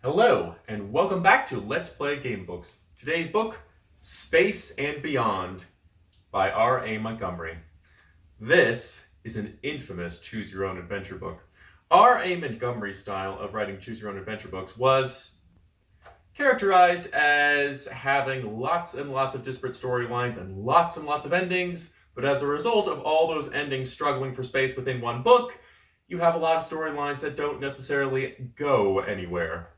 Hello, and welcome back to Let's Play Game Books. Today's book, Space and Beyond, by R.A. Montgomery. This is an infamous choose-your-own-adventure book. R.A. Montgomery's style of writing choose-your-own-adventure books was characterized as having lots and lots of disparate storylines and lots of endings, but as a result of all those endings struggling for space within one book, you have a lot of storylines that don't necessarily go anywhere.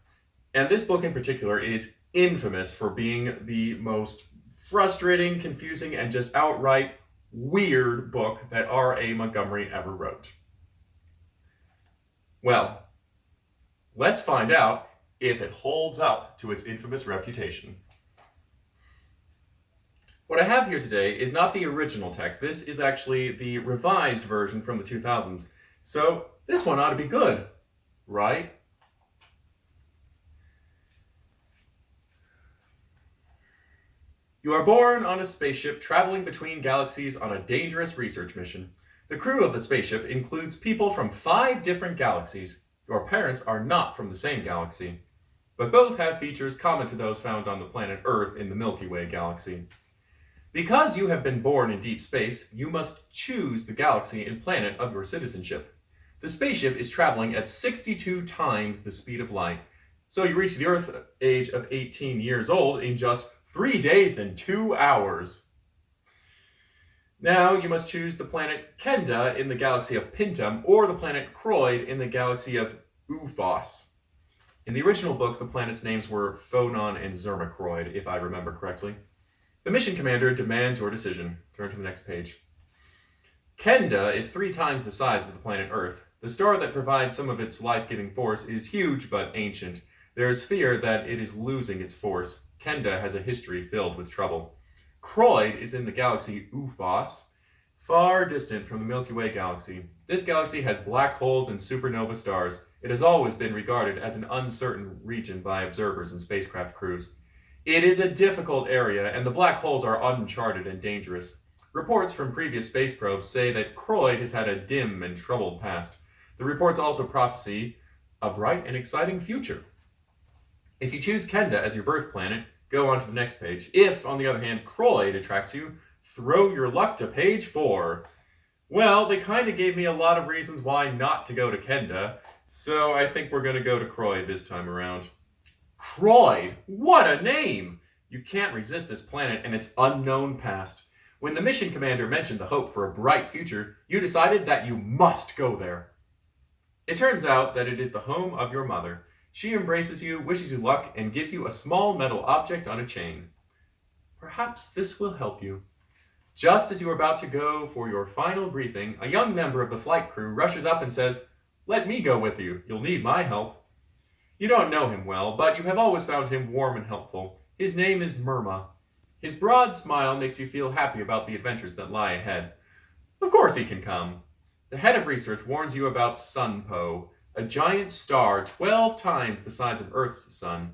And this book in particular is infamous for being the most frustrating, confusing, and just outright weird book that R.A. Montgomery ever wrote. Well, let's find out if it holds up to its infamous reputation. What I have here today is not the original text. This is actually the revised version from the 2000s. So this one ought to be good, right? You are born on a spaceship traveling between galaxies on a dangerous research mission. The crew of the spaceship includes people from 5 different galaxies. Your parents are not from the same galaxy, but both have features common to those found on the planet Earth in the Milky Way galaxy. Because you have been born in deep space, you must choose the galaxy and planet of your citizenship. The spaceship is traveling at 62 times the speed of light, so you reach the Earth age of 18 years old in just 3 days and 2 hours. Now you must choose the planet Kenda in the galaxy of Pintum or the planet Croyd in the galaxy of S.O.S. In the original book, the planets' names were Phonon and Zermacroyd, if I remember correctly. The mission commander demands your decision. Turn to the next page. Kenda is 3 times the size of the planet Earth. The star that provides some of its life-giving force is huge but ancient. There is fear that it is losing its force. Kenda has a history filled with trouble. Croyd is in the galaxy S.O.S, far distant from the Milky Way galaxy. This galaxy has black holes and supernova stars. It has always been regarded as an uncertain region by observers and spacecraft crews. It is a difficult area, and the black holes are uncharted and dangerous. Reports from previous space probes say that Croyd has had a dim and troubled past. The reports also prophesy a bright and exciting future. If you choose Kenda as your birth planet, go on to the next page. If, on the other hand, Croyd attracts you, throw your luck to page 4. Well, they kind of gave me a lot of reasons why not to go to Kenda, so I think we're going to go to Croyd this time around. Croyd! What a name! You can't resist this planet and its unknown past. When the mission commander mentioned the hope for a bright future, you decided that you must go there. It turns out that it is the home of your mother. She embraces you, wishes you luck, and gives you a small metal object on a chain. Perhaps this will help you. Just as you are about to go for your final briefing, a young member of the flight crew rushes up and says, "Let me go with you. You'll need my help." You don't know him well, but you have always found him warm and helpful. His name is Murma. His broad smile makes you feel happy about the adventures that lie ahead. Of course he can come. The head of research warns you about Sunpo, a giant star 12 times the size of Earth's sun.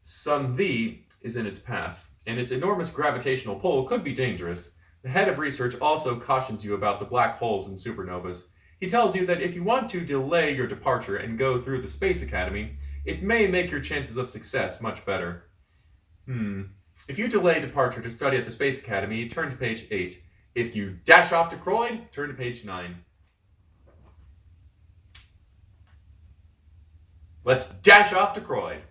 Symthia is in its path, and its enormous gravitational pull could be dangerous. The head of research also cautions you about the black holes and supernovas. He tells you that if you want to delay your departure and go through the Space Academy, it may make your chances of success much better. If you delay departure to study at the Space Academy, turn to page 8. If you dash off to Croyd, turn to page 9. Let's dash off to Croyd.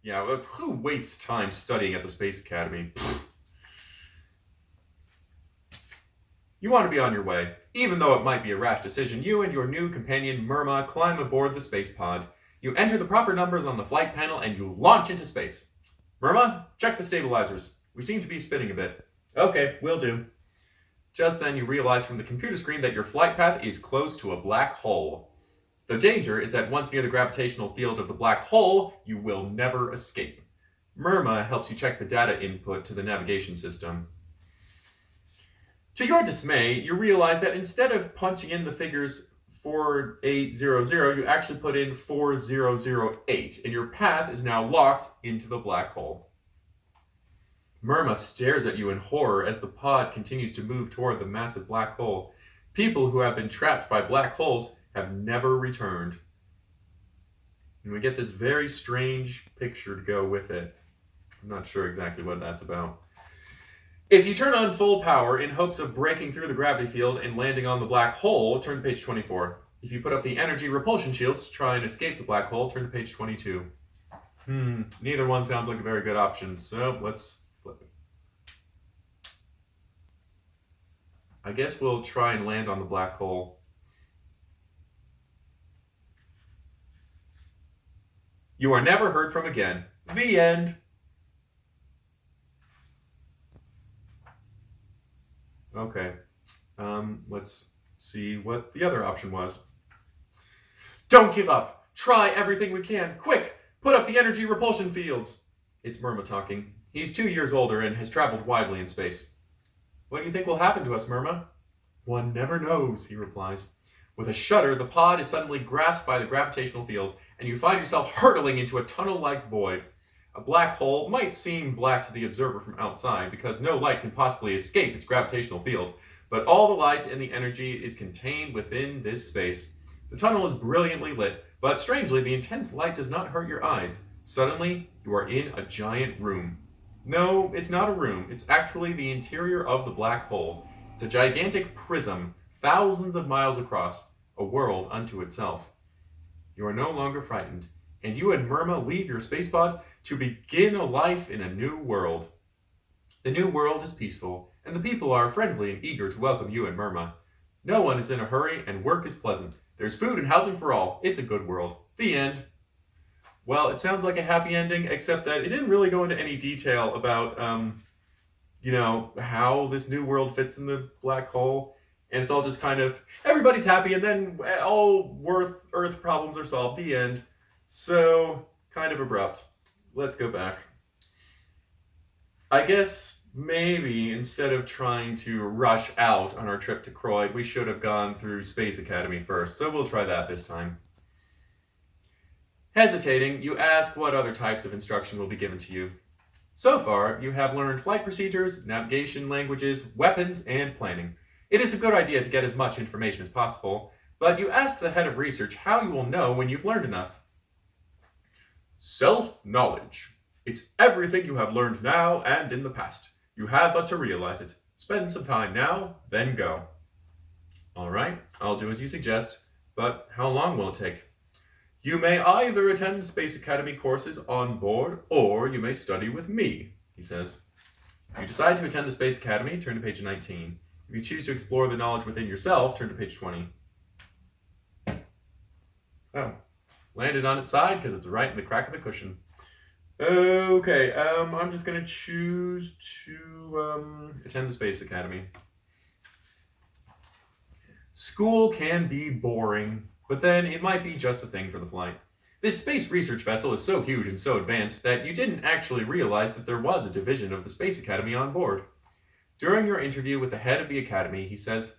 Yeah, who wastes time studying at the Space Academy? You want to be on your way. Even though it might be a rash decision, you and your new companion, Murma, climb aboard the space pod. You enter the proper numbers on the flight panel and you launch into space. Murma, check the stabilizers. We seem to be spinning a bit. Okay, will do. Just then you realize from the computer screen that your flight path is close to a black hole. The danger is that once near the gravitational field of the black hole, you will never escape. Murma helps you check the data input to the navigation system. To your dismay, you realize that instead of punching in the figures 4800, you actually put in 4008, and your path is now locked into the black hole. Murma stares at you in horror as the pod continues to move toward the massive black hole. People who have been trapped by black holes have never returned. And we get this very strange picture to go with it. I'm not sure exactly what that's about. If you turn on full power in hopes of breaking through the gravity field and landing on the black hole, turn to page 24. If you put up the energy repulsion shields to try and escape the black hole, turn to page 22. Neither one sounds like a very good option, so let's flip it. I guess we'll try and land on the black hole. You are never heard from again. The end. Okay, let's see what the other option was. Don't give up. Try everything we can. Quick, put up the energy repulsion fields. It's Murma talking. He's 2 years older and has traveled widely in space. What do you think will happen to us, Murma? One never knows, he replies. With a shudder, the pod is suddenly grasped by the gravitational field, and you find yourself hurtling into a tunnel-like void. A black hole might seem black to the observer from outside because no light can possibly escape its gravitational field, but all the light and the energy is contained within this space. The tunnel is brilliantly lit, but strangely, the intense light does not hurt your eyes. Suddenly, you are in a giant room. No, it's not a room. It's actually the interior of the black hole. It's a gigantic prism, thousands of miles across, a world unto itself. You are no longer frightened, and you and Murma leave your spacepod to begin a life in a new world. The new world is peaceful, and the people are friendly and eager to welcome you and Murma. No one is in a hurry, and work is pleasant. There's food and housing for all. It's a good world. The end. Well, it sounds like a happy ending, except that it didn't really go into any detail about, how this new world fits in the black hole. And it's all just kind of, everybody's happy, and then all Earth problems are solved. The end. So, kind of abrupt. Let's go back. I guess maybe instead of trying to rush out on our trip to Croyd, we should have gone through Space Academy first, so we'll try that this time. Hesitating, you ask what other types of instruction will be given to you. So far, you have learned flight procedures, navigation languages, weapons, and planning. It is a good idea to get as much information as possible, but you ask the head of research how you will know when you've learned enough. Self-knowledge. It's everything you have learned now and in the past. You have but to realize it. Spend some time now, then go. All right, I'll do as you suggest, but how long will it take? You may either attend Space Academy courses on board, or you may study with me, he says. If you decide to attend the Space Academy, turn to page 19. If you choose to explore the knowledge within yourself, turn to page 20. Oh, landed on its side because it's right in the crack of the cushion. Okay, I'm just going to choose to attend the Space Academy. School can be boring, but then it might be just the thing for the flight. This space research vessel is so huge and so advanced that you didn't actually realize that there was a division of the Space Academy on board. During your interview with the head of the Academy, he says,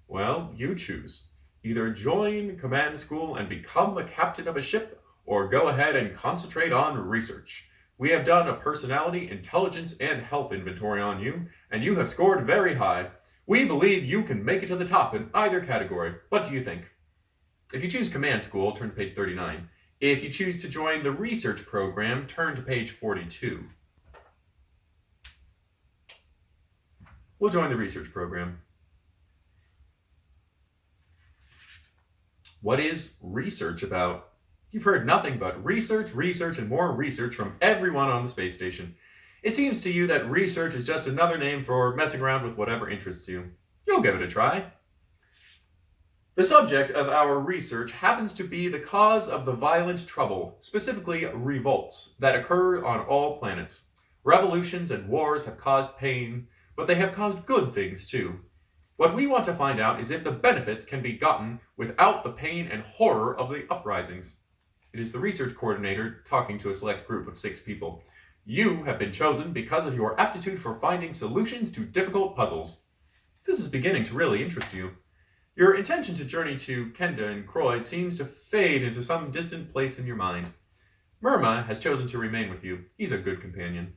well, you choose. Either join command school and become a captain of a ship, or go ahead and concentrate on research. We have done a personality, intelligence, and health inventory on you, and you have scored very high. We believe you can make it to the top in either category. What do you think? If you choose command school, turn to page 39. If you choose to join the research program, turn to page 42. We'll join the research program. What is research about? You've heard nothing but research, research, and more research from everyone on the space station. It seems to you that research is just another name for messing around with whatever interests you. You'll give it a try. The subject of our research happens to be the cause of the violent trouble, specifically revolts, that occur on all planets. Revolutions and wars have caused pain, but they have caused good things too. What we want to find out is if the benefits can be gotten without the pain and horror of the uprisings. It is the research coordinator talking to a select group of 6 people. You have been chosen because of your aptitude for finding solutions to difficult puzzles. This is beginning to really interest you. Your intention to journey to Kenda and Croyd seems to fade into some distant place in your mind. Murma has chosen to remain with you. He's a good companion.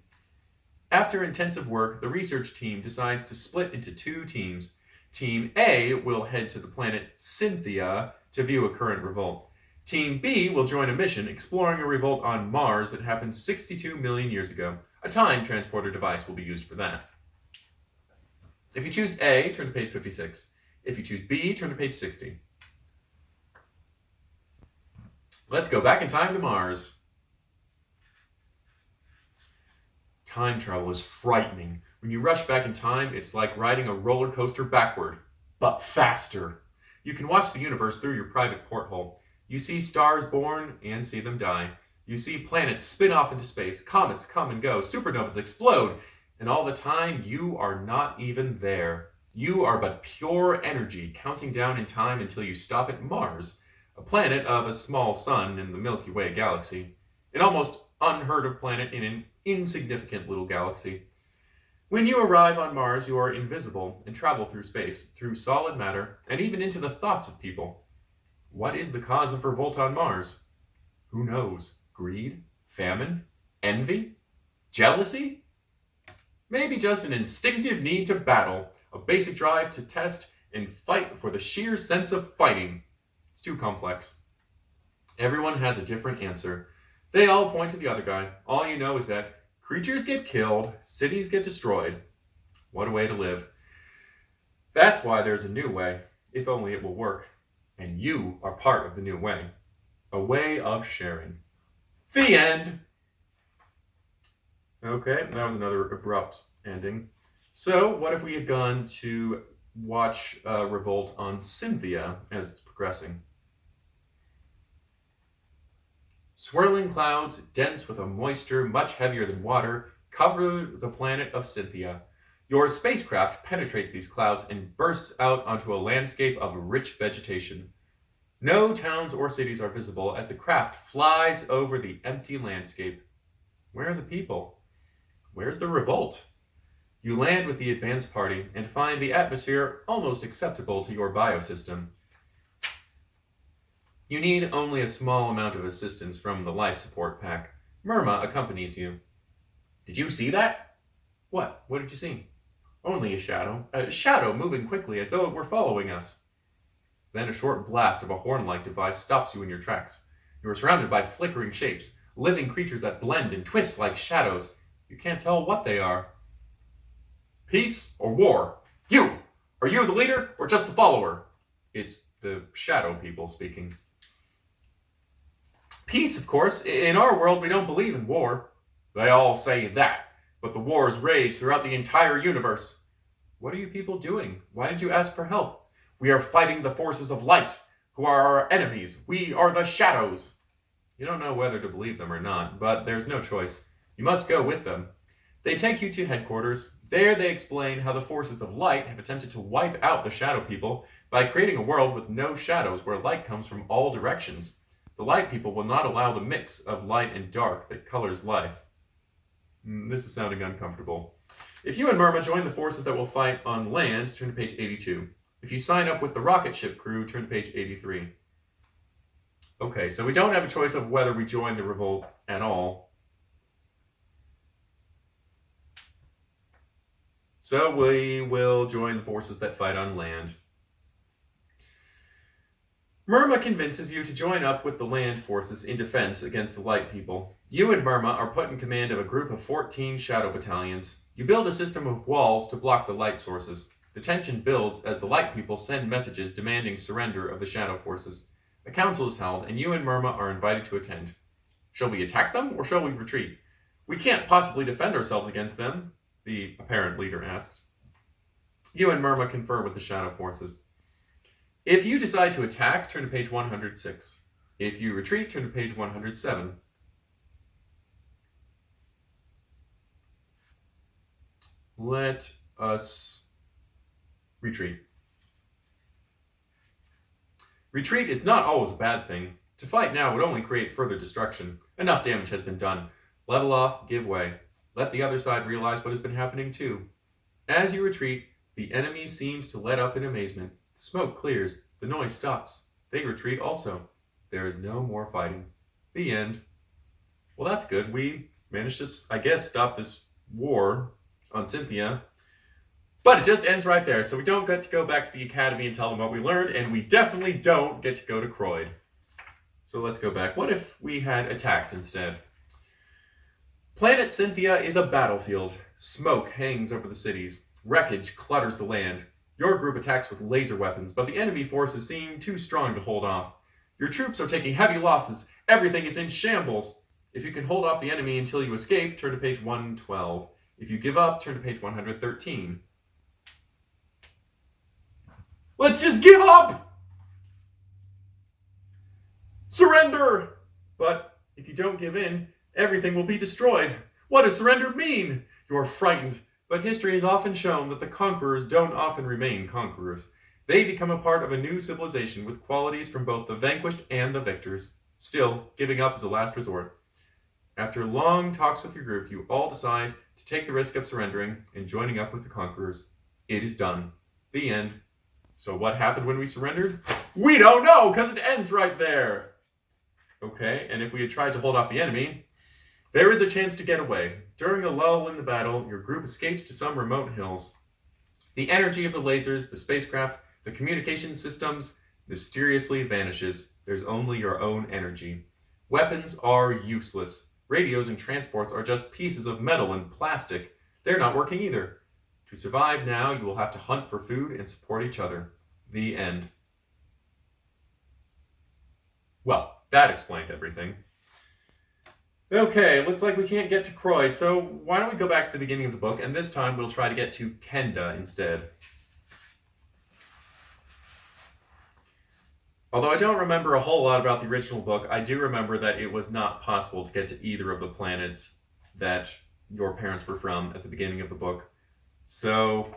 After intensive work, the research team decides to split into 2 teams. Team A will head to the planet Symthia to view a current revolt. Team B will join a mission exploring a revolt on Mars that happened 62 million years ago. A time transporter device will be used for that. If you choose A, turn to page 56. If you choose B, turn to page 60. Let's go back in time to Mars. Time travel is frightening. When you rush back in time, it's like riding a roller coaster backward, but faster. You can watch the universe through your private porthole. You see stars born and see them die. You see planets spin off into space, comets come and go, supernovas explode, and all the time you are not even there. You are but pure energy counting down in time until you stop at Mars, a planet of a small sun in the Milky Way galaxy, an almost unheard of planet in an insignificant little galaxy. When you arrive on Mars, you are invisible and travel through space, through solid matter, and even into the thoughts of people. What is the cause of revolt on Mars? Who knows? Greed? Famine? Envy? Jealousy? Maybe just an instinctive need to battle, a basic drive to test and fight for the sheer sense of fighting. It's too complex. Everyone has a different answer. They all point to the other guy. All you know is that creatures get killed, cities get destroyed. What a way to live. That's why there's a new way, if only it will work. And you are part of the new way. A way of sharing. The end! Okay, that was another abrupt ending. So, what if we had gone to watch Revolt on Symthia as it's progressing? Swirling clouds, dense with a moisture much heavier than water, cover the planet of Symthia. Your spacecraft penetrates these clouds and bursts out onto a landscape of rich vegetation. No towns or cities are visible as the craft flies over the empty landscape. Where are the people? Where's the revolt? You land with the advance party and find the atmosphere almost acceptable to your biosystem. You need only a small amount of assistance from the life support pack. Myrma accompanies you. Did you see that? What? What did you see? Only a shadow. A shadow moving quickly as though it were following us. Then a short blast of a horn-like device stops you in your tracks. You are surrounded by flickering shapes, living creatures that blend and twist like shadows. You can't tell what they are. Peace or war? You! Are you the leader or just the follower? It's the shadow people speaking. Peace, of course. In our world, we don't believe in war. They all say that, but the wars rage throughout the entire universe. What are you people doing? Why did you ask for help? We are fighting the forces of light, who are our enemies. We are the shadows. You don't know whether to believe them or not, but there's no choice. You must go with them. They take you to headquarters. There they explain how the forces of light have attempted to wipe out the shadow people by creating a world with no shadows where light comes from all directions. The light people will not allow the mix of light and dark that colors life. This is sounding uncomfortable. If you and Myrma join the forces that will fight on land, turn to page 82. If you sign up with the rocket ship crew, turn to page 83. Okay, so we don't have a choice of whether we join the revolt at all. So we will join the forces that fight on land. Myrma convinces you to join up with the land forces in defense against the light people. You and Myrma are put in command of a group of 14 shadow battalions. You build a system of walls to block the light sources. The tension builds as the light people send messages demanding surrender of the shadow forces. A council is held, and you and Myrma are invited to attend. Shall we attack them, or shall we retreat? We can't possibly defend ourselves against them, the apparent leader asks. You and Myrma confer with the shadow forces. If you decide to attack, turn to page 106. If you retreat, turn to page 107. Let us retreat. Retreat is not always a bad thing. To fight now would only create further destruction. Enough damage has been done. Level off, give way. Let the other side realize what has been happening too. As you retreat, the enemy seems to let up in amazement. The smoke clears. The noise stops. They retreat also. There is no more fighting. The end. Well, that's good. We managed to, I guess, stop this war on Symthia. But it just ends right there. So we don't get to go back to the academy and tell them what we learned, and we definitely don't get to go to Croyd. So let's go back. What if we had attacked instead? Planet Symthia is a battlefield. Smoke hangs over the cities. Wreckage clutters the land. Your group attacks with laser weapons, but the enemy forces seem too strong to hold off. Your troops are taking heavy losses. Everything is in shambles. If you can hold off the enemy until you escape, turn to page 112. If you give up, turn to page 113. Let's just give up! Surrender! But if you don't give in, everything will be destroyed. What does surrender mean? You're frightened, but history has often shown that the conquerors don't often remain conquerors. They become a part of a new civilization with qualities from both the vanquished and the victors. Still, giving up is a last resort. After long talks with your group, you all decide to take the risk of surrendering and joining up with the conquerors. It is done. The end. So what happened when we surrendered? We don't know, because it ends right there. Okay, and if we had tried to hold off the enemy, there is a chance to get away. During a lull in the battle, your group escapes to some remote hills. The energy of the lasers, the spacecraft, the communication systems mysteriously vanishes. There's only your own energy. Weapons are useless. Radios and transports are just pieces of metal and plastic. They're not working either. To survive now, you will have to hunt for food and support each other. The end. Well, that explained everything. Okay, looks like we can't get to Croyd, so why don't we go back to the beginning of the book, and this time we'll try to get to Kenda instead. Although I don't remember a whole lot about the original book, I do remember that it was not possible to get to either of the planets that your parents were from at the beginning of the book. So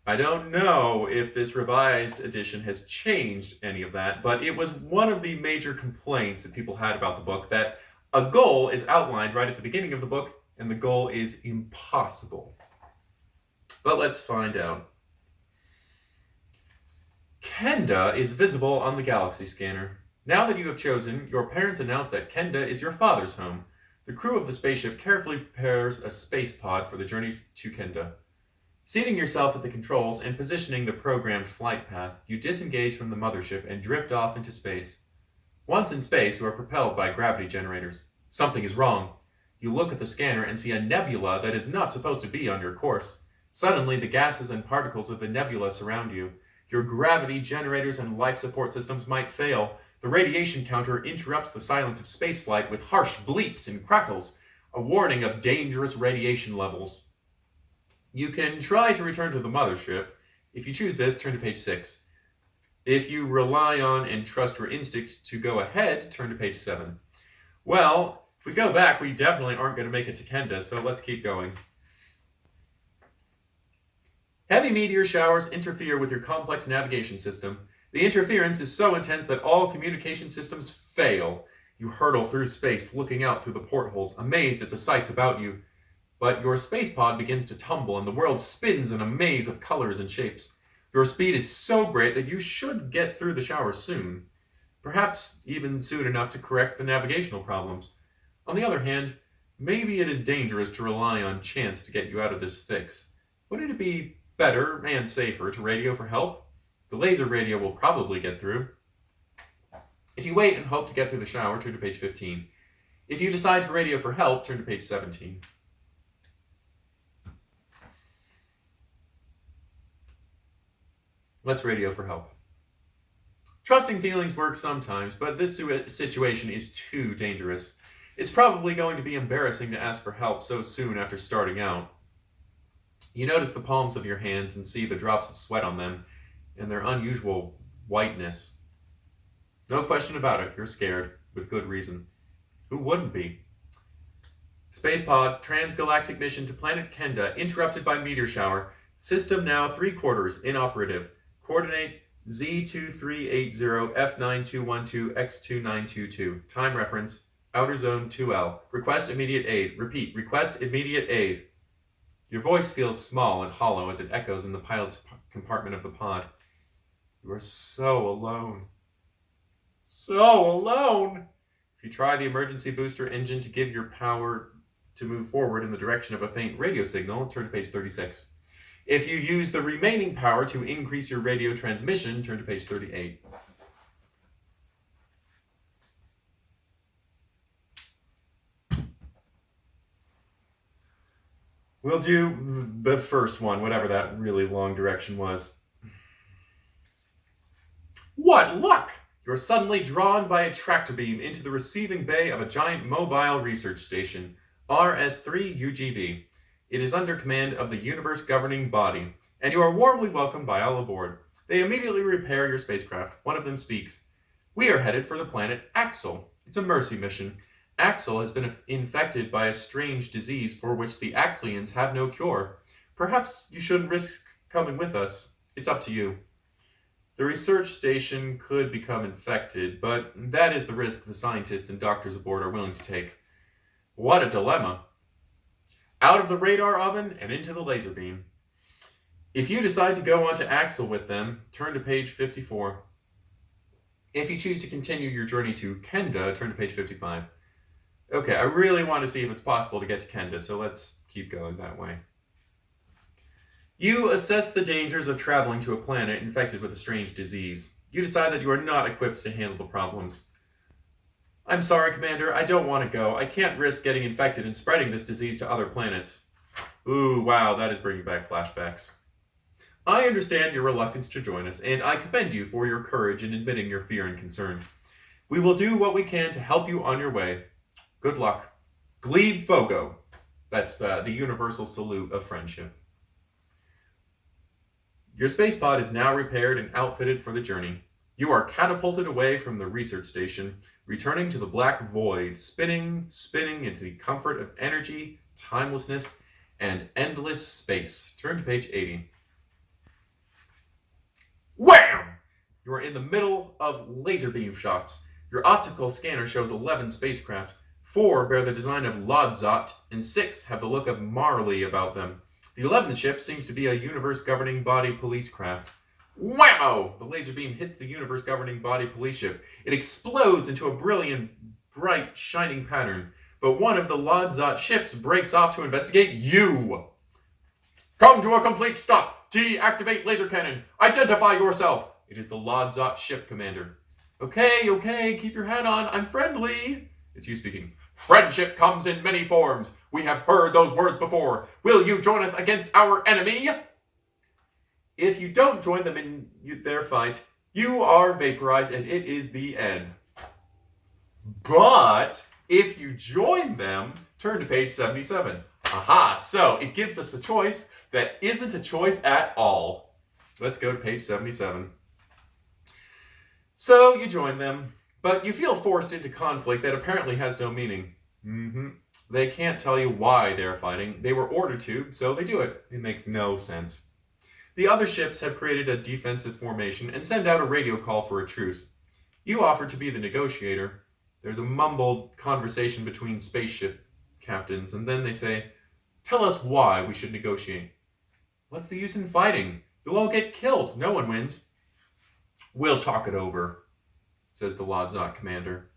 I don't know if this revised edition has changed any of that, but it was one of the major complaints that people had about the book, that a goal is outlined right at the beginning of the book, and the goal is impossible. But let's find out. Kenda is visible on the galaxy scanner. Now that you have chosen, your parents announce that Kenda is your father's home. The crew of the spaceship carefully prepares a space pod for the journey to Kenda. Seating yourself at the controls and positioning the programmed flight path, you disengage from the mothership and drift off into space. Once in space, you are propelled by gravity generators. Something is wrong. You look at the scanner and see a nebula that is not supposed to be on your course. Suddenly, the gases and particles of the nebula surround you. Your gravity generators and life support systems might fail. The radiation counter interrupts the silence of spaceflight with harsh bleeps and crackles, a warning of dangerous radiation levels. You can try to return to the mothership. If you choose this, turn to page 6. If you rely on and trust your instincts to go ahead, turn to page 7. Well, if we go back, we definitely aren't going to make it to Kenda, so let's keep going. Heavy meteor showers interfere with your complex navigation system. The interference is so intense that all communication systems fail. You hurtle through space, looking out through the portholes, amazed at the sights about you. But your space pod begins to tumble, and the world spins in a maze of colors and shapes. Your speed is so great that you should get through the shower soon. Perhaps even soon enough to correct the navigational problems. On the other hand, maybe it is dangerous to rely on chance to get you out of this fix. Wouldn't it be better and safer to radio for help? The laser radio will probably get through. If you wait and hope to get through the shower, turn to page 15. If you decide to radio for help, turn to page 17. Let's radio for help. Trusting feelings work sometimes, but this situation is too dangerous. It's probably going to be embarrassing to ask for help so soon after starting out. You notice the palms of your hands and see the drops of sweat on them and their unusual whiteness. No question about it, you're scared, with good reason. Who wouldn't be? Spacepod, transgalactic mission to planet Kenda, interrupted by meteor shower. System now 3/4 inoperative. Coordinate Z2380 F9212 X2922. Time reference, outer zone 2L. Request immediate aid. Repeat, request immediate aid. Your voice feels small and hollow as it echoes in the pilot's compartment of the pod. You are so alone. So alone! If you try the emergency booster engine to give your power to move forward in the direction of a faint radio signal, turn to page 36. If you use the remaining power to increase your radio transmission, turn to page 38. We'll do the first one, whatever that really long direction was. What luck! You're suddenly drawn by a tractor beam into the receiving bay of a giant mobile research station, RS-3UGB. It is under command of the universe governing body, and you are warmly welcomed by all aboard. They immediately repair your spacecraft. One of them speaks. We are headed for the planet Axel. It's a mercy mission. Axel has been infected by a strange disease for which the Axlians have no cure. Perhaps you shouldn't risk coming with us. It's up to you. The research station could become infected, but that is the risk the scientists and doctors aboard are willing to take. What a dilemma. Out of the radar oven and into the laser beam. If you decide to go onto Axel with them, turn to page 54. If you choose to continue your journey to Kenda, turn to page 55. Okay, I really want to see if it's possible to get to Kenda, so let's keep going that way. You assess the dangers of traveling to a planet infected with a strange disease. You decide that you are not equipped to handle the problems. I'm sorry, Commander, I don't want to go. I can't risk getting infected and spreading this disease to other planets. Ooh, wow, that is bringing back flashbacks. I understand your reluctance to join us, and I commend you for your courage in admitting your fear and concern. We will do what we can to help you on your way. Good luck. Glebe Fogo. That's the universal salute of friendship. Your space pod is now repaired and outfitted for the journey. You are catapulted away from the research station, returning to the black void, spinning into the comfort of energy, timelessness, and endless space. Turn to page 80. Wham! You are in the middle of laser beam shots. Your optical scanner shows 11 spacecraft. 4 bear the design of Lodzot, and 6 have the look of Marley about them. The 11th ship seems to be a universe governing body police craft. Whammo! The laser beam hits the universe governing body police ship. It explodes into a brilliant, bright, shining pattern. But one of the Lodzot ships breaks off to investigate you. Come to a complete stop. Deactivate laser cannon. Identify yourself. It is the Lodzot ship commander. Okay, keep your hat on. I'm friendly. It's you speaking. Friendship comes in many forms. We have heard those words before. Will you join us against our enemy? If you don't join them in their fight, you are vaporized and it is the end. But if you join them, turn to page 77. Aha, so it gives us a choice that isn't a choice at all. Let's go to page 77. So you join them. But you feel forced into conflict that apparently has no meaning. They can't tell you why they're fighting. They were ordered to, so they do it. It makes no sense. The other ships have created a defensive formation and send out a radio call for a truce. You offer to be the negotiator. There's a mumbled conversation between spaceship captains, and then they say, "Tell us why we should negotiate." "What's the use in fighting? You'll all get killed. No one wins." "We'll talk it over," says the Lodzot commander.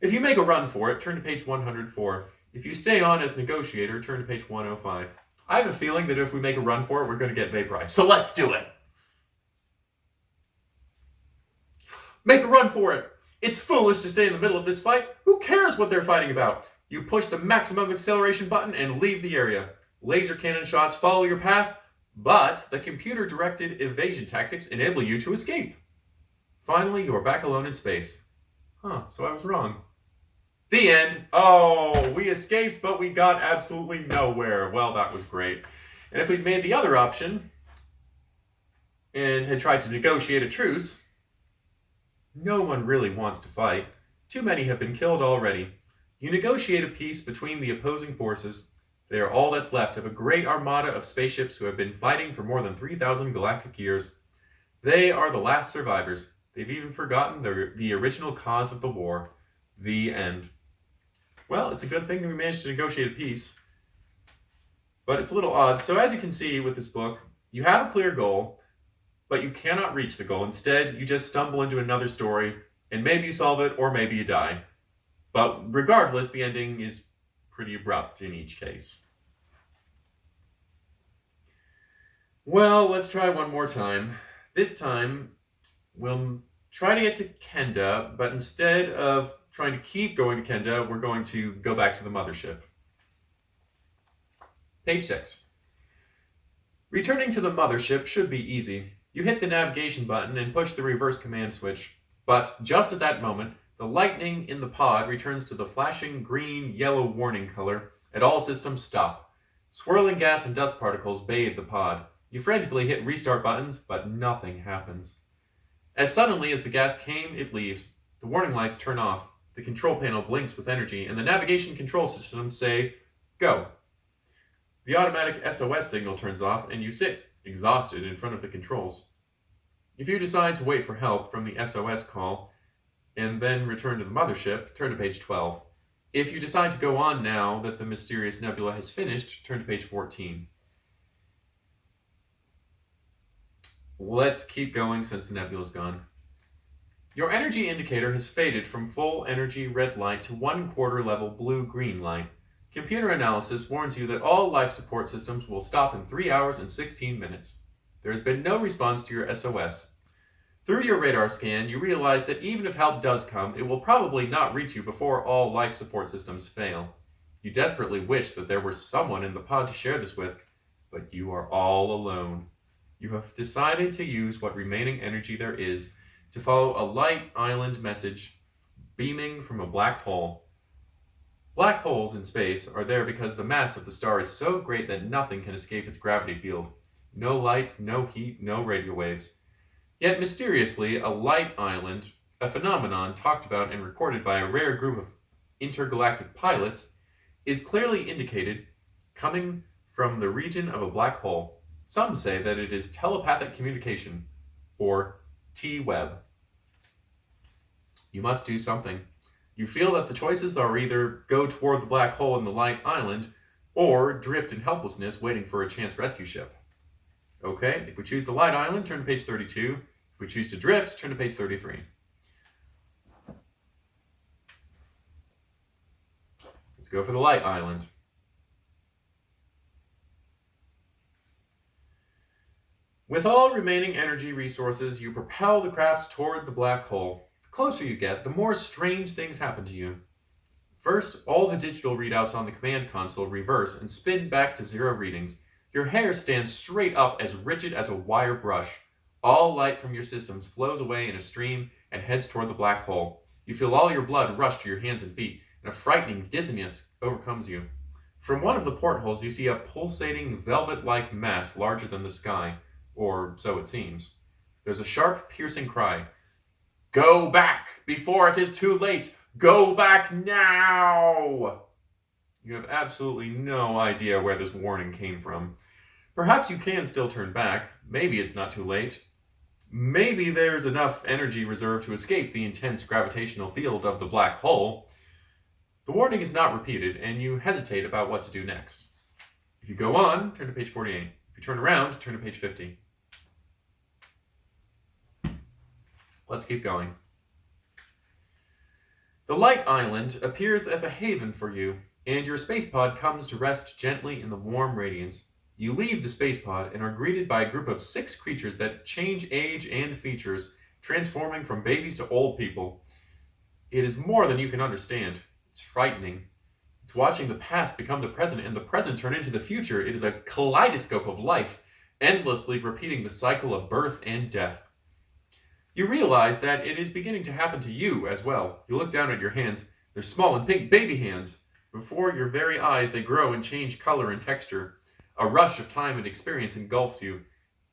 If you make a run for it, turn to page 104. If you stay on as negotiator, turn to page 105. I have a feeling that if we make a run for it, we're going to get vaporized. So let's do it! Make a run for it! It's foolish to stay in the middle of this fight. Who cares what they're fighting about? You push the maximum acceleration button and leave the area. Laser cannon shots follow your path, but the computer-directed evasion tactics enable you to escape. Finally, you are back alone in space. So I was wrong. The end. Oh, we escaped, but we got absolutely nowhere. Well, that was great. And if we'd made the other option and had tried to negotiate a truce, no one really wants to fight. Too many have been killed already. You negotiate a peace between the opposing forces. They are all that's left of a great armada of spaceships who have been fighting for more than 3,000 galactic years. They are the last survivors. They've even forgotten the original cause of the war. The end. Well, it's a good thing that we managed to negotiate a peace. But it's a little odd. So as you can see with this book, you have a clear goal, but you cannot reach the goal. Instead, you just stumble into another story, and maybe you solve it, or maybe you die. But regardless, the ending is pretty abrupt in each case. Well, let's try one more time. This time, we'll try to get to Kenda, but instead of trying to keep going to Kenda, we're going to go back to the mothership. Page 6. Returning to the mothership should be easy. You hit the navigation button and push the reverse command switch. But just at that moment, the lightning in the pod returns to the flashing green-yellow warning color, and all systems stop. Swirling gas and dust particles bathe the pod. You frantically hit restart buttons, but nothing happens. As suddenly as the gas came, it leaves. The warning lights turn off. The control panel blinks with energy, and the navigation control systems say, "Go." The automatic S.O.S signal turns off, and you sit, exhausted, in front of the controls. If you decide to wait for help from the S.O.S call, and then return to the mothership, turn to page 12. If you decide to go on now that the mysterious nebula has finished, turn to page 14. Let's keep going since the nebula's gone. Your energy indicator has faded from full energy red light to 1/4 level blue-green light. Computer analysis warns you that all life support systems will stop in 3 hours and 16 minutes. There has been no response to your S.O.S. Through your radar scan, you realize that even if help does come, it will probably not reach you before all life support systems fail. You desperately wish that there were someone in the pod to share this with, but you are all alone. You have decided to use what remaining energy there is to follow a light island message beaming from a black hole. Black holes in space are there because the mass of the star is so great that nothing can escape its gravity field. No light, no heat, no radio waves. Yet mysteriously, a light island, a phenomenon talked about and recorded by a rare group of intergalactic pilots, is clearly indicated coming from the region of a black hole. Some say that it is telepathic communication, or T-Web. You must do something. You feel that the choices are either go toward the black hole in the light island, or drift in helplessness waiting for a chance rescue ship. Okay, if we choose the light island, turn to page 32. If we choose to drift, turn to page 33. Let's go for the light island. With all remaining energy resources, you propel the craft toward the black hole. The closer you get, the more strange things happen to you. First, all the digital readouts on the command console reverse and spin back to 0 readings. Your hair stands straight up, as rigid as a wire brush. All light from your systems flows away in a stream and heads toward the black hole. You feel all your blood rush to your hands and feet, and a frightening dizziness overcomes you. From one of the portholes, you see a pulsating, velvet-like mass larger than the sky, or so it seems. There's a sharp, piercing cry. "Go back before it is too late! Go back now!" You have absolutely no idea where this warning came from. Perhaps you can still turn back. Maybe it's not too late. Maybe there's enough energy reserved to escape the intense gravitational field of the black hole. The warning is not repeated, and you hesitate about what to do next. If you go on, turn to page 48. If you turn around, turn to page 50. Let's keep going. The light island appears as a haven for you, and your space pod comes to rest gently in the warm radiance. You leave the space pod and are greeted by a group of 6 creatures that change age and features, transforming from babies to old people. It is more than you can understand. It's frightening. It's watching the past become the present and the present turn into the future. It is a kaleidoscope of life, endlessly repeating the cycle of birth and death. You realize that it is beginning to happen to you as well. You look down at your hands. They're small and pink baby hands. Before your very eyes, they grow and change color and texture. A rush of time and experience engulfs you.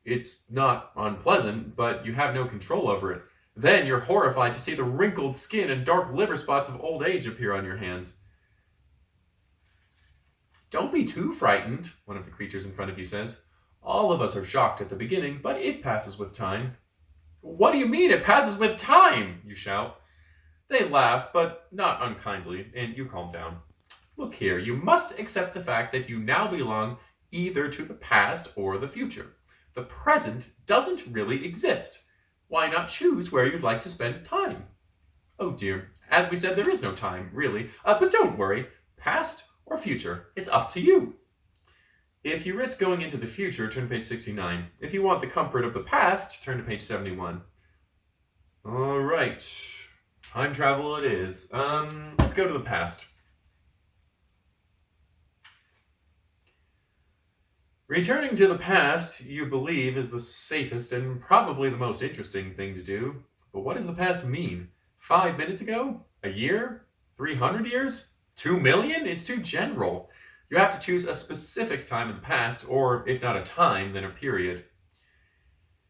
It's not unpleasant, but you have no control over it. Then you're horrified to see the wrinkled skin and dark liver spots of old age appear on your hands. "Don't be too frightened," one of the creatures in front of you says. "All of us are shocked at the beginning, but it passes with time." "What do you mean it passes with time?" you shout. They laugh, but not unkindly, and you calm down. "Look here, you must accept the fact that you now belong either to the past or the future. The present doesn't really exist. Why not choose where you'd like to spend time?" "Oh dear, as we said, there is no time, really. But don't worry, past or future, it's up to you." If you risk going into the future, turn to page 69. If you want the comfort of the past, turn to page 71. All right, time travel it is. Let's go to the past. Returning to the past, you believe, is the safest and probably the most interesting thing to do. But what does the past mean? 5 minutes ago? A year? 300 years? 2 million? It's too general. You have to choose a specific time in the past, or if not a time, then a period.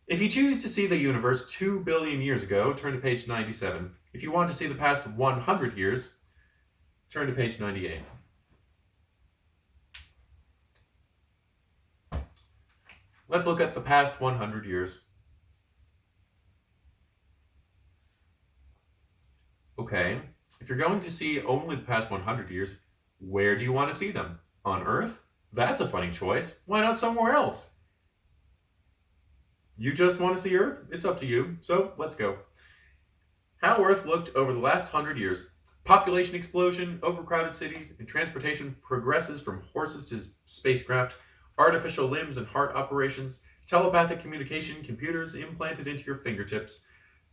If you choose to see the universe 2 billion years ago, turn to page 97. If you want to see the past 100 years, turn to page 98. Let's look at the past 100 years. Okay, if you're going to see only the past 100 years, where do you want to see them? On Earth? That's a funny choice. Why not somewhere else? You just want to see Earth? It's up to you, so let's go. How Earth looked over the last 100 years. Population explosion, overcrowded cities, and transportation progresses from horses to spacecraft, artificial limbs and heart operations, telepathic communication, computers implanted into your fingertips,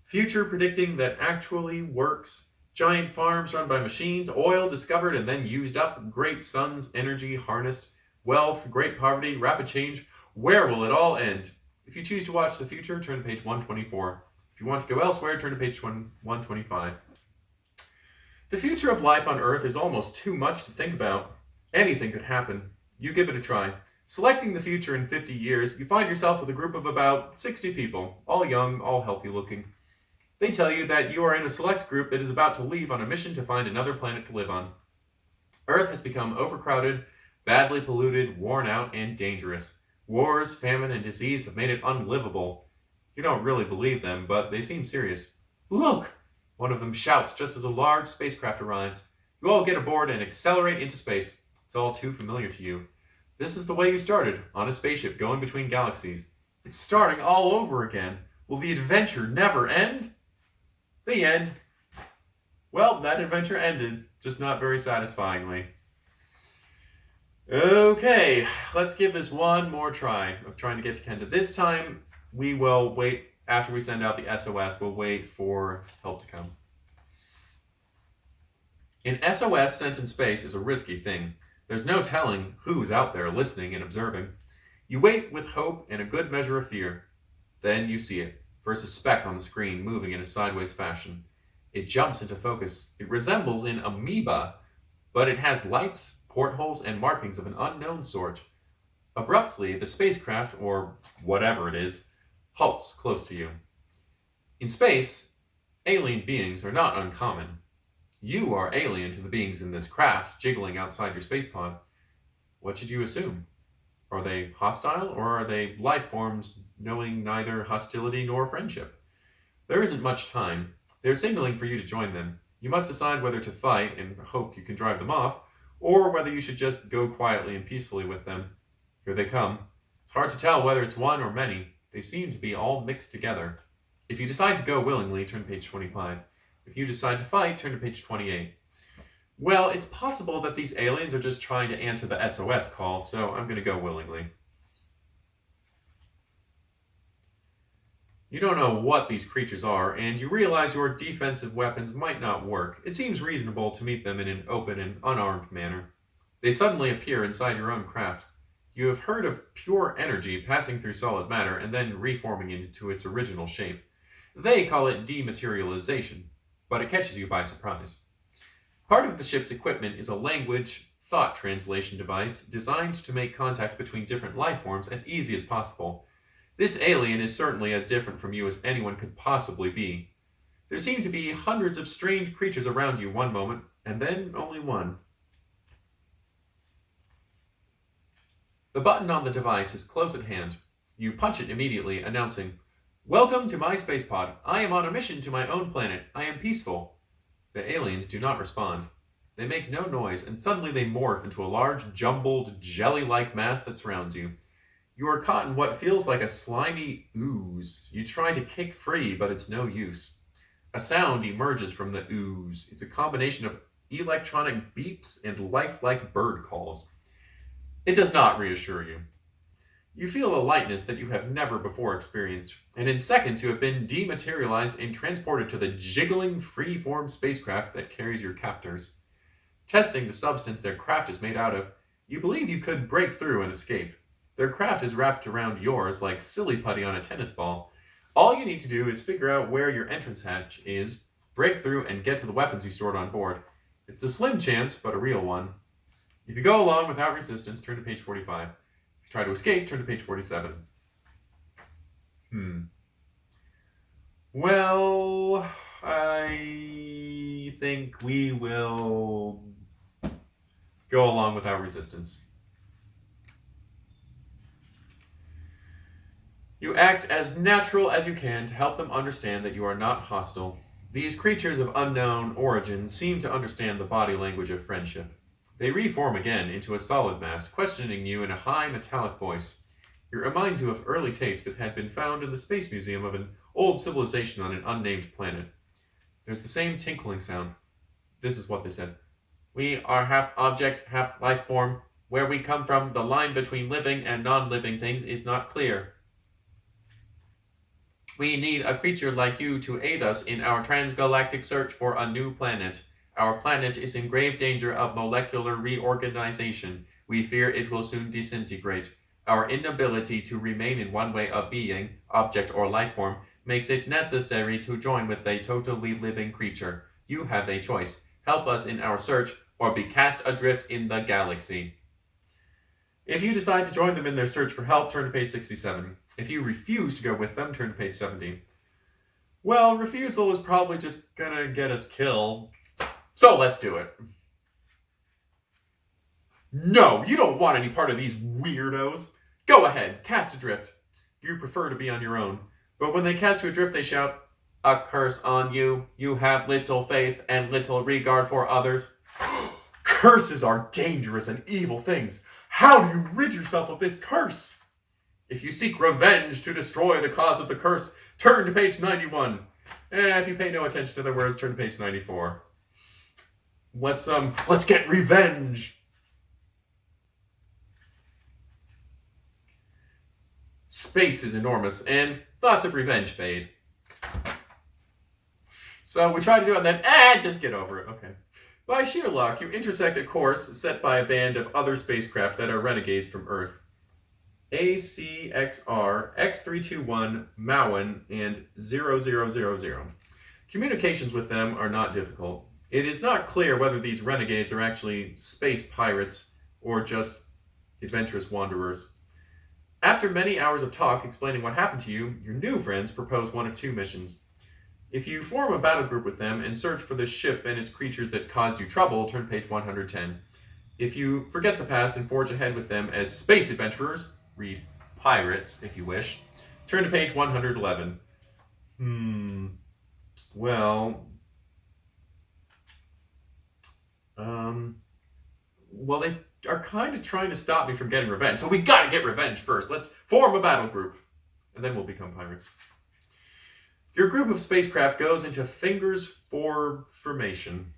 future predicting that actually works, giant farms run by machines, oil discovered and then used up, great suns, energy harnessed, wealth, great poverty, rapid change. Where will it all end? If you choose to watch the future, turn to page 124. If you want to go elsewhere, turn to page 125. The future of life on Earth is almost too much to think about. Anything could happen. You give it a try. Selecting the future in 50 years, you find yourself with a group of about 60 people, all young, all healthy looking. They tell you that you are in a select group that is about to leave on a mission to find another planet to live on. Earth has become overcrowded, badly polluted, worn out, and dangerous. Wars, famine, and disease have made it unlivable. You don't really believe them, but they seem serious. Look! One of them shouts just as a large spacecraft arrives. You all get aboard and accelerate into space. It's all too familiar to you. This is the way you started, on a spaceship going between galaxies. It's starting all over again. Will the adventure never end? The end. Well, that adventure ended, just not very satisfyingly. Okay, let's give this one more try of trying to get to Kenda. This time, we will wait, after we send out the S.O.S, we'll wait for help to come. An S.O.S sent in space is a risky thing. There's no telling who's out there listening and observing. You wait with hope and a good measure of fear. Then you see it. First a speck on the screen moving in a sideways fashion. It jumps into focus. It resembles an amoeba, but it has lights, portholes, and markings of an unknown sort. Abruptly, the spacecraft, or whatever it is, halts close to you. In space, alien beings are not uncommon. You are alien to the beings in this craft jiggling outside your space pod. What should you assume? Are they hostile, or are they life forms knowing neither hostility nor friendship? There isn't much time. They're signaling for you to join them. You must decide whether to fight and hope you can drive them off, or whether you should just go quietly and peacefully with them. Here they come. It's hard to tell whether it's one or many. They seem to be all mixed together. If you decide to go willingly, turn to page 25. If you decide to fight, turn to page 28. Well, it's possible that these aliens are just trying to answer the S.O.S call, so I'm going to go willingly. You don't know what these creatures are, and you realize your defensive weapons might not work. It seems reasonable to meet them in an open and unarmed manner. They suddenly appear inside your own craft. You have heard of pure energy passing through solid matter and then reforming into its original shape. They call it dematerialization, but it catches you by surprise. Part of the ship's equipment is a language thought translation device designed to make contact between different life forms as easy as possible. This alien is certainly as different from you as anyone could possibly be. There seem to be hundreds of strange creatures around you one moment, and then only one. The button on the device is close at hand. You punch it immediately, announcing, "Welcome to my space pod. I am on a mission to my own planet. I am peaceful." The aliens do not respond. They make no noise, and suddenly they morph into a large, jumbled, jelly-like mass that surrounds you. You are caught in what feels like a slimy ooze. You try to kick free, but it's no use. A sound emerges from the ooze. It's a combination of electronic beeps and lifelike bird calls. It does not reassure you. You feel a lightness that you have never before experienced, and in seconds you have been dematerialized and transported to the jiggling, free-form spacecraft that carries your captors. Testing the substance their craft is made out of, you believe you could break through and escape. Their craft is wrapped around yours like silly putty on a tennis ball. All you need to do is figure out where your entrance hatch is, break through, and get to the weapons you stored on board. It's a slim chance, but a real one. If you go along without resistance, turn to page 45. If you try to escape, turn to page 47. Well, I think we will go along without resistance. You act as natural as you can to help them understand that you are not hostile. These creatures of unknown origin seem to understand the body language of friendship. They reform again into a solid mass, questioning you in a high metallic voice. It reminds you of early tapes that had been found in the Space Museum of an old civilization on an unnamed planet. There's the same tinkling sound. This is what they said. We are half object, half life form. Where we come from, the line between living and non-living things is not clear. We need a creature like you to aid us in our transgalactic search for a new planet. Our planet is in grave danger of molecular reorganization. We fear it will soon disintegrate. Our inability to remain in one way of being, object or life form, makes it necessary to join with a totally living creature. You have a choice. Help us in our search, or be cast adrift in the galaxy. If you decide to join them in their search for help, turn to page 67. If you refuse to go with them, turn to page 70. Well, refusal is probably just gonna get us killed. So let's do it. No, you don't want any part of these weirdos. Go ahead, cast adrift. You prefer to be on your own. But when they cast you adrift, they shout, "A curse on you. You have little faith and little regard for others." Curses are dangerous and evil things. How do you rid yourself of this curse? If you seek revenge to destroy the cause of the curse, turn to page 91. If you pay no attention to the words, turn to page 94. Let's get revenge. Space is enormous, and thoughts of revenge fade. So we try to do it, and then, just get over it. Okay. By sheer luck, you intersect a course set by a band of other spacecraft that are renegades from Earth. ACXR, X321, Mauen, and 0000. Communications with them are not difficult. It is not clear whether these renegades are actually space pirates or just adventurous wanderers. After many hours of talk explaining what happened to you, your new friends propose one of two missions. If you form a battle group with them and search for the ship and its creatures that caused you trouble, turn page 110. If you forget the past and forge ahead with them as space adventurers, read pirates if you wish, turn to page 111. Well, they are kind of trying to stop me from getting revenge, so we gotta get revenge first. Let's form a battle group, and then we'll become pirates. Your group of spacecraft goes into Fingers 4 formation.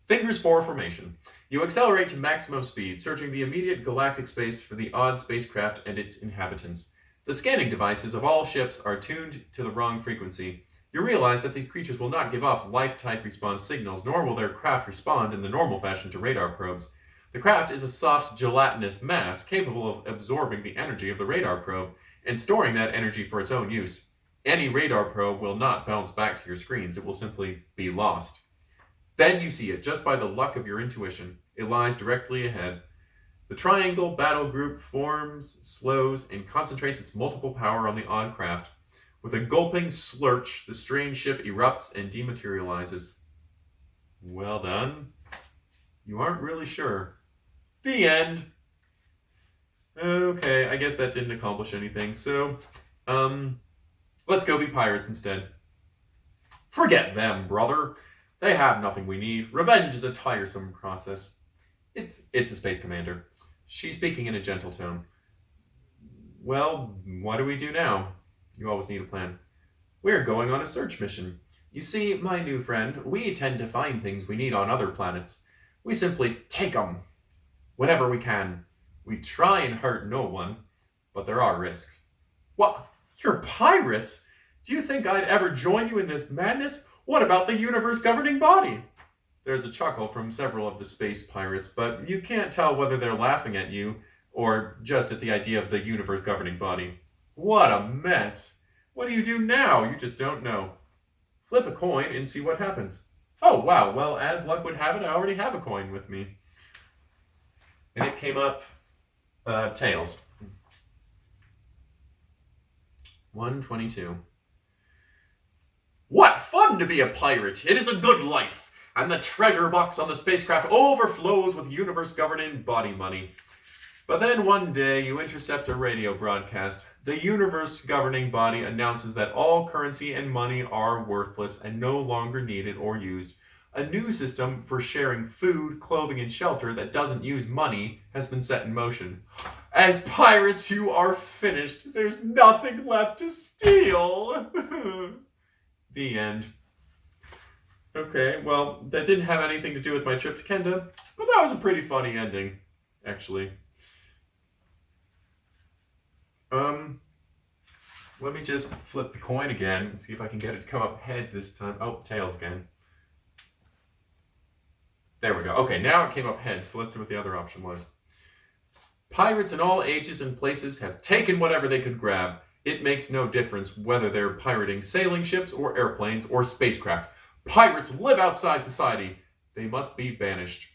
Fingers 4 formation. You accelerate to maximum speed, searching the immediate galactic space for the odd spacecraft and its inhabitants. The scanning devices of all ships are tuned to the wrong frequency. You realize that these creatures will not give off life-type response signals, nor will their craft respond in the normal fashion to radar probes. The craft is a soft, gelatinous mass capable of absorbing the energy of the radar probe and storing that energy for its own use. Any radar probe will not bounce back to your screens. It will simply be lost. Then you see it, just by the luck of your intuition. It lies directly ahead. The triangle battle group forms, slows, and concentrates its multiple power on the odd craft. With a gulping slurch, the strange ship erupts and dematerializes. Well done. You aren't really sure. The end. Okay, I guess that didn't accomplish anything. So, let's go be pirates instead. Forget them, brother. They have nothing we need. Revenge is a tiresome process. It's the space commander. She's speaking in a gentle tone. Well, what do we do now? You always need a plan. We're going on a search mission. You see, my new friend, we tend to find things we need on other planets. We simply take them whenever we can. We try and hurt no one, but there are risks. What? You're pirates? Do you think I'd ever join you in this madness? What about the universe governing body? There's a chuckle from several of the space pirates, but you can't tell whether they're laughing at you or just at the idea of the universe governing body. What a mess! What do you do now? You just don't know. Flip a coin and see what happens. Oh, wow. Well, as luck would have it, I already have a coin with me. And it came up tails. 122. What fun to be a pirate! It is a good life, and the treasure box on the spacecraft overflows with universe-governing body money. But then one day you intercept a radio broadcast. The universe-governing body announces that all currency and money are worthless and no longer needed or used. A new system for sharing food, clothing, and shelter that doesn't use money has been set in motion. As pirates, you are finished. There's nothing left to steal. The end. Okay, well, that didn't have anything to do with my trip to Kenda, but that was a pretty funny ending, actually. Let me just flip the coin again and see if I can get it to come up heads this time. Oh, tails again. There we go. Okay, now it came up heads, so let's see what the other option was. Pirates in all ages and places have taken whatever they could grab. It makes no difference whether they're pirating sailing ships or airplanes or spacecraft. Pirates live outside society. They must be banished.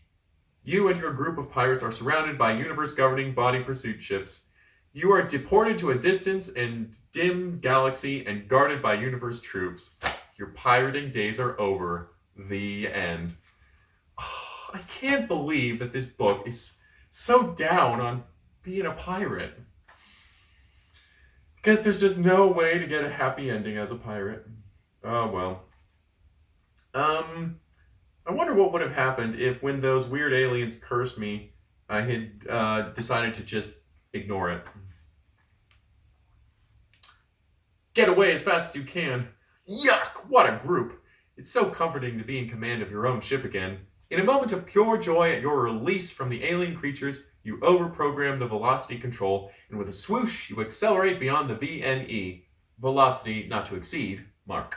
You and your group of pirates are surrounded by universe-governing body pursuit ships. You are deported to a distant and dim galaxy and guarded by universe troops. Your pirating days are over. The end. Oh, I can't believe that this book is so down on being a pirate. Because there's just no way to get a happy ending as a pirate. Oh, well. I wonder what would have happened if when those weird aliens cursed me, I had decided to just ignore it. Get away as fast as you can. Yuck, what a group. It's so comforting to be in command of your own ship again. In a moment of pure joy at your release from the alien creatures, you overprogram the velocity control, and with a swoosh, you accelerate beyond the VNE, velocity not to exceed, mark.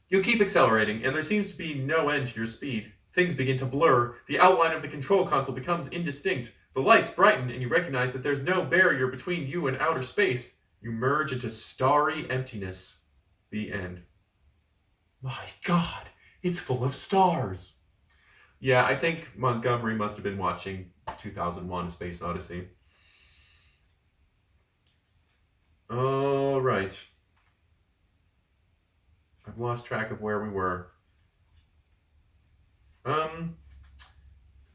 You keep accelerating, and there seems to be no end to your speed. Things begin to blur, the outline of the control console becomes indistinct, the lights brighten, and you recognize that there's no barrier between you and outer space. You merge into starry emptiness. The end. My God, it's full of stars. Yeah, I think Montgomery must have been watching 2001: A Space Odyssey. All right. I've lost track of where we were.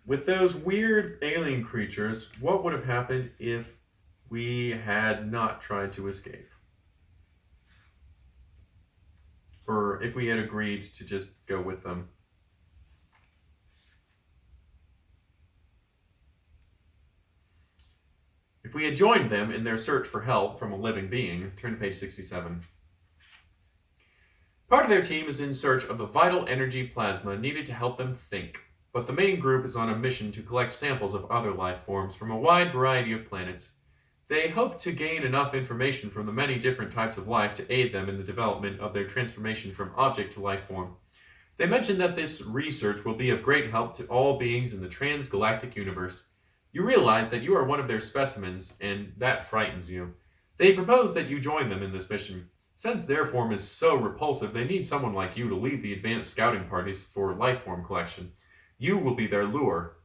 With those weird alien creatures, what would have happened if we had not tried to escape? Or if we had agreed to just go with them? If we had joined them in their search for help from a living being, turn to page 67. Part of their team is in search of the vital energy plasma needed to help them think, but the main group is on a mission to collect samples of other life forms from a wide variety of planets. They hope to gain enough information from the many different types of life to aid them in the development of their transformation from object to life form. They mention that this research will be of great help to all beings in the transgalactic universe. You realize that you are one of their specimens, and that frightens you. They propose that you join them in this mission. Since their form is so repulsive, they need someone like you to lead the advanced scouting parties for life form collection. You will be their lure.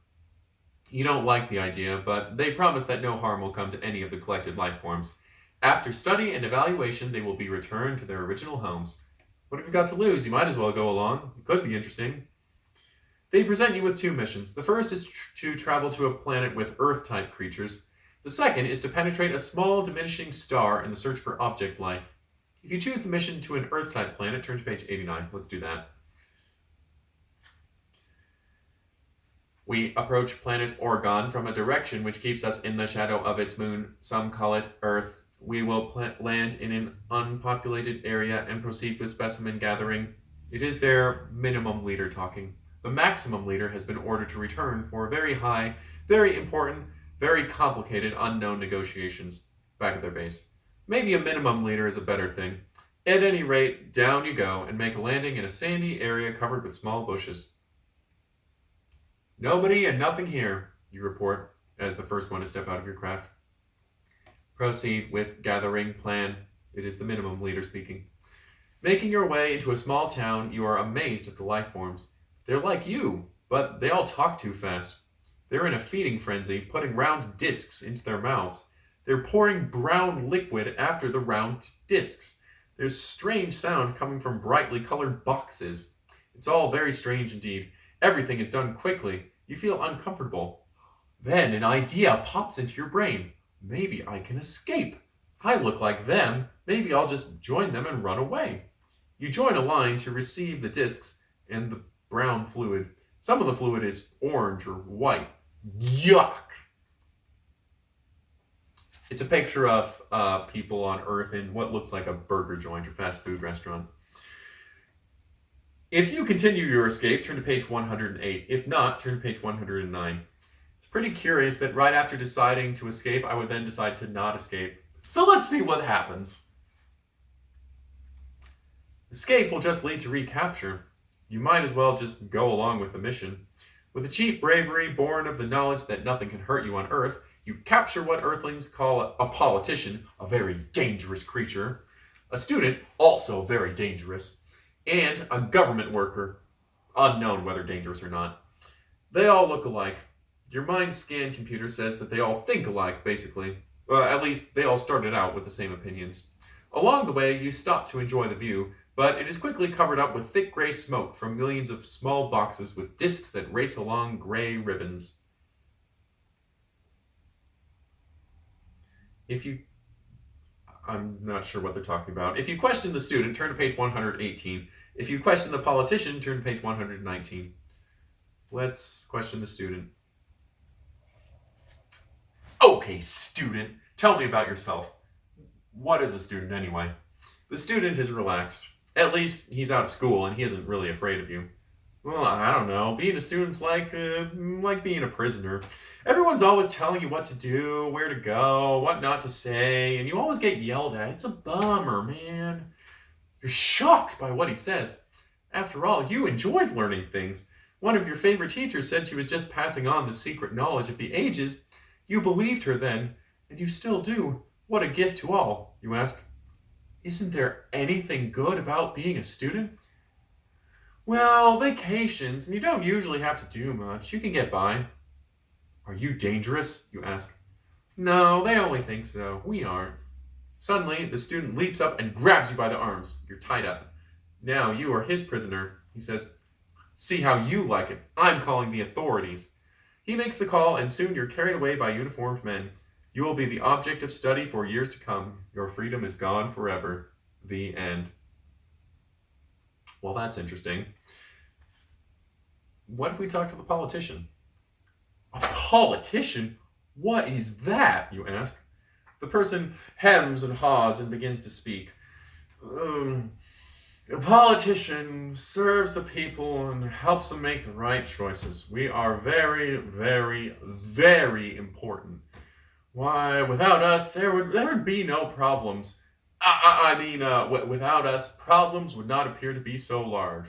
You don't like the idea, but they promise that no harm will come to any of the collected life forms. After study and evaluation, they will be returned to their original homes. What have you got to lose? You might as well go along. It could be interesting. They present you with two missions. The first is to travel to a planet with Earth-type creatures. The second is to penetrate a small diminishing star in the search for object life. If you choose the mission to an Earth-type planet, turn to page 89. Let's do that. We approach planet Oregon from a direction which keeps us in the shadow of its moon. Some call it Earth. We will land in an unpopulated area and proceed with specimen gathering. It is their minimum leader talking. The maximum leader has been ordered to return for very high, very important, very complicated, unknown negotiations back at their base. Maybe a minimum leader is a better thing. At any rate, down you go and make a landing in a sandy area covered with small bushes. Nobody and nothing here, you report. as the first one to step out of your craft. Proceed with gathering plan. It is the minimum leader speaking. Making your way into a small town, you are amazed at the life forms. They're like you, but they all talk too fast. They're in a feeding frenzy, putting round discs into their mouths. They're pouring brown liquid after the round discs. There's strange sound coming from brightly colored boxes. It's all very strange indeed. Everything is done quickly. You feel uncomfortable. Then an idea pops into your brain. Maybe I can escape. I look like them. Maybe I'll just join them and run away. You join a line to receive the discs and the brown fluid. Some of the fluid is orange or white. Yuck! It's a picture of people on Earth in what looks like a burger joint or fast food restaurant. If you continue your escape, turn to page 108. If not, turn to page 109. It's pretty curious that right after deciding to escape, I would then decide to not escape. So let's see what happens. Escape will just lead to recapture. You might as well just go along with the mission. With a cheap bravery born of the knowledge that nothing can hurt you on Earth, you capture what Earthlings call a politician, a very dangerous creature, a student, also very dangerous, and a government worker, unknown whether dangerous or not. They all look alike. Your mind scan computer says that they all think alike, basically. At least they all started out with the same opinions. Along the way, you stop to enjoy the view, but it is quickly covered up with thick gray smoke from millions of small boxes with discs that race along gray ribbons. I'm not sure what they're talking about. If you question the student, turn to page 118. If you question the politician, turn to page 119. Let's question the student. Okay, student, tell me about yourself. What is a student anyway? The student is relaxed. At least he's out of school and he isn't really afraid of you. Well, I don't know. Being a student's like being a prisoner. Everyone's always telling you what to do, where to go, what not to say, and you always get yelled at. It's a bummer, man. You're shocked by what he says. After all, you enjoyed learning things. One of your favorite teachers said she was just passing on the secret knowledge of the ages. You believed her then, and you still do. What a gift to all, you ask. Isn't there anything good about being a student? Well, vacations, and you don't usually have to do much. You can get by. Are you dangerous? You ask. No, they only think so. We aren't. Suddenly, the student leaps up and grabs you by the arms. You're tied up. Now you are his prisoner. He says, see how you like it. I'm calling the authorities. He makes the call, and soon you're carried away by uniformed men. You will be the object of study for years to come. Your freedom is gone forever. The end. Well, that's interesting. What if we talk to the politician? A politician? What is that, you ask? The person hems and haws and begins to speak. A politician serves the people and helps them make the right choices. We are very, very, very important. Why, without us, there would be no problems. Without us, problems would not appear to be so large.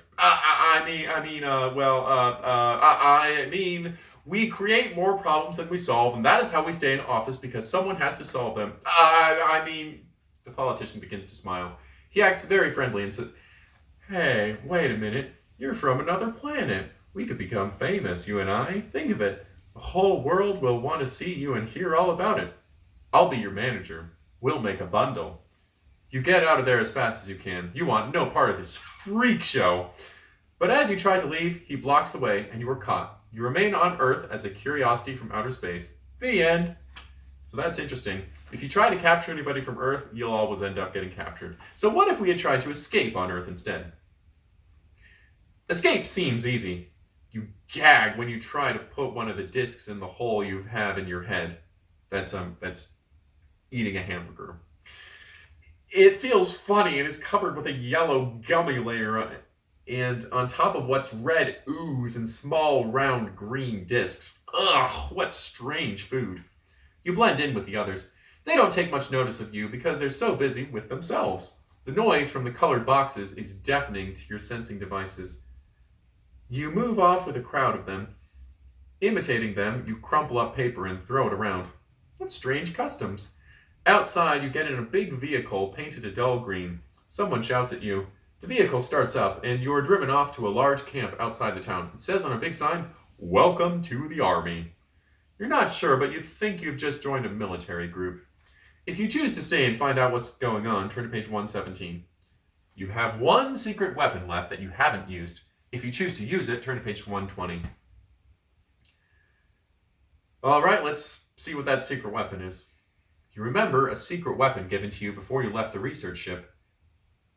We create more problems than we solve, and that is how we stay in office, because someone has to solve them. The politician begins to smile. He acts very friendly and says, hey, wait a minute. You're from another planet. We could become famous, you and I. Think of it. The whole world will want to see you and hear all about it. I'll be your manager. We'll make a bundle. You get out of there as fast as you can. You want no part of this freak show. But as you try to leave, he blocks the way and you are caught. You remain on Earth as a curiosity from outer space. The end. So that's interesting. If you try to capture anybody from Earth, you'll always end up getting captured. So what if we had tried to escape on Earth instead? Escape seems easy. You gag when you try to put one of the discs in the hole you have in your head. That's eating a hamburger. It feels funny and is covered with a yellow gummy layer, and on top of what's red ooze and small round green discs. Ugh, what strange food. You blend in with the others. They don't take much notice of you because they're so busy with themselves. The noise from the colored boxes is deafening to your sensing devices. You move off with a crowd of them. Imitating them, you crumple up paper and throw it around. What strange customs. Outside, you get in a big vehicle painted a dull green. Someone shouts at you. The vehicle starts up, and you are driven off to a large camp outside the town. It says on a big sign, "Welcome to the Army." You're not sure, but you think you've just joined a military group. If you choose to stay and find out what's going on, turn to page 117. You have one secret weapon left that you haven't used. If you choose to use it, turn to page 120. All right, let's see what that secret weapon is. You remember a secret weapon given to you before you left the research ship.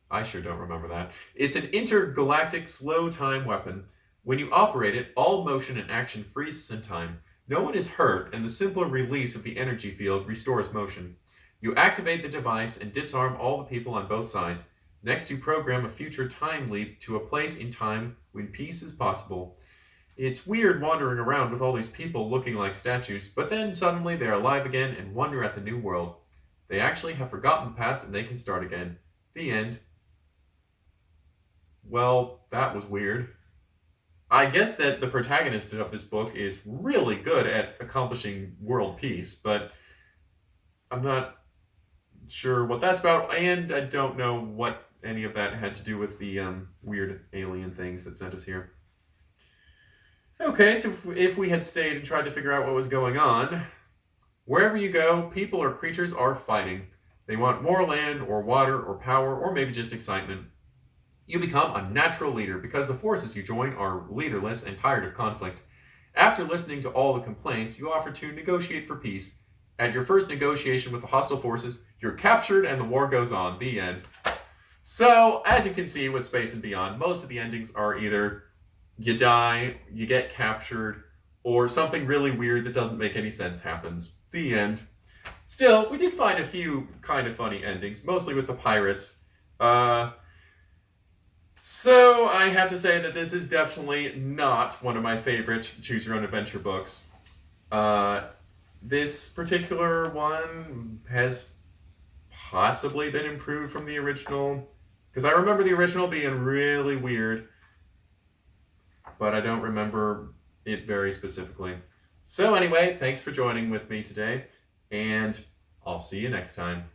I sure don't remember that. It's an intergalactic slow time weapon. When you operate it, all motion and action freezes in time. No one is hurt, and the simple release of the energy field restores motion. You activate the device and disarm all the people on both sides. Next, you program a future time leap to a place in time when peace is possible. It's weird wandering around with all these people looking like statues, but then suddenly they're alive again and wonder at the new world. They actually have forgotten the past and they can start again. The end. Well, that was weird. I guess that the protagonist of this book is really good at accomplishing world peace, but I'm not sure what that's about, and I don't know what any of that had to do with the weird alien things that sent us here. Okay, so if we had stayed and tried to figure out what was going on, wherever you go, people or creatures are fighting. They want more land or water or power or maybe just excitement. You become a natural leader because the forces you join are leaderless and tired of conflict. After listening to all the complaints, you offer to negotiate for peace. At your first negotiation with the hostile forces, you're captured and the war goes on. The end. So, as you can see with Space and Beyond, most of the endings are either you die, you get captured, or something really weird that doesn't make any sense happens. The end. Still, we did find a few kind of funny endings, mostly with the pirates. So I have to say that this is definitely not one of my favorite Choose Your Own Adventure books. This particular one has possibly been improved from the original, because I remember the original being really weird, but I don't remember it very specifically. So anyway, thanks for joining with me today, and I'll see you next time.